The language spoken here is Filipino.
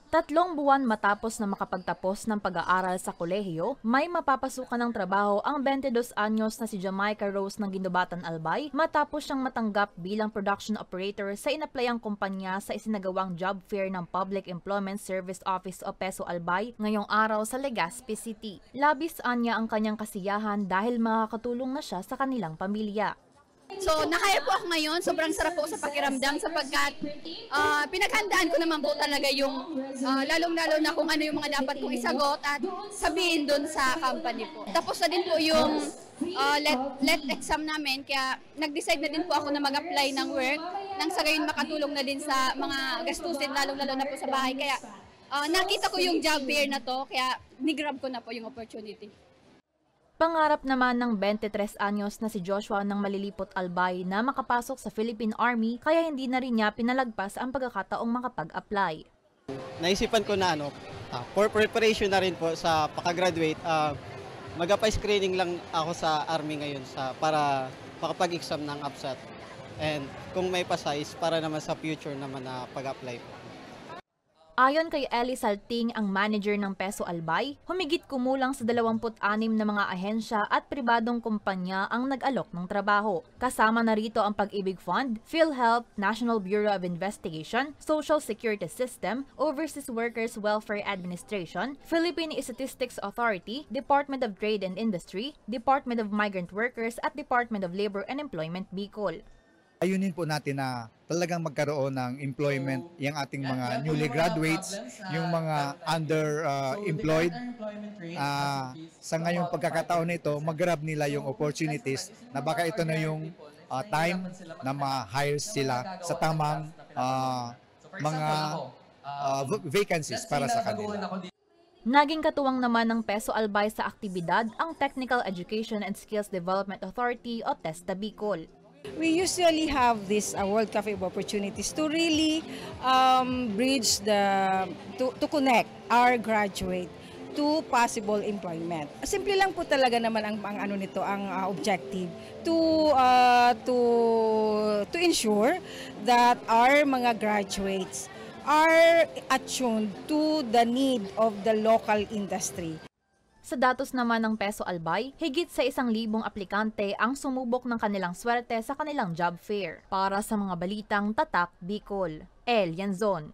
3 buwan matapos na makapagtapos ng pag-aaral sa kolehiyo, may mapapasukan ng trabaho ang 22 anyos na si Jamaica Rose ng Ginubatan Albay matapos siyang matanggap bilang production operator sa inaplayang kumpanya sa isinagawang job fair ng Public Employment Service Office o PESO Albay ngayong araw sa Legazpi City. Labis anya ang kanyang kasiyahan dahil makakatulong na siya sa kanilang pamilya. So, nakaya po ako ngayon. Sobrang sarap po sa pakiramdam sapagkat pinaghandaan ko naman po talaga yung lalong-lalo na kung ano yung mga dapat kong isagot at sabihin doon sa company po. Tapos na din po yung let exam namin, kaya nag-decide na din po ako na mag-apply ng work nang sa gayon makatulong na din sa mga gastusin, lalong-lalo na po sa bahay. Kaya nakita ko yung job fair na to, kaya ni-grab ko na po yung opportunity. Pangarap naman ng 23 anyos na si Joshua ng Malilipot Albay na makapasok sa Philippine Army kaya hindi na rin niya pinalagpas ang pagkakataong makapag-apply. Naisipan ko na for preparation na rin po sa pakagraduate, mag-apply screening lang ako sa Army ngayon para makapag-exam ng APSAT. And kung may pasais, para naman sa future naman na pag-apply po. Ayon kay Ellie Salting, ang manager ng PESO Albay, humigit kumulang sa 26 na mga ahensya at pribadong kumpanya ang nag-alok ng trabaho. Kasama na rito ang Pag-ibig Fund, PhilHealth, National Bureau of Investigation, Social Security System, Overseas Workers Welfare Administration, Philippine Statistics Authority, Department of Trade and Industry, Department of Migrant Workers at Department of Labor and Employment Bicol. Ayunin po natin na talagang magkaroon ng employment yung ating mga newly graduates, yung mga underemployed. Sa ngayong pagkakataon nito, mag-grab nila yung opportunities na baka ito na yung time na ma-hire sila sa tamang mga vacancies para sa kanila. Naging katuwang naman ng PESO Albay sa aktibidad ang Technical Education and Skills Development Authority o TESDA Bicol. We usually have this World Cafe of Opportunities to really bridge to connect our graduate to possible employment. Simple lang po talaga naman ang ano nito, ang objective to ensure that our mga graduates are attuned to the need of the local industry. Sa datos naman ng PESO Albay, higit sa 1,000 aplikante ang sumubok ng kanilang swerte sa kanilang job fair. Para sa mga balitang Tatak Bicol, El Yanzon.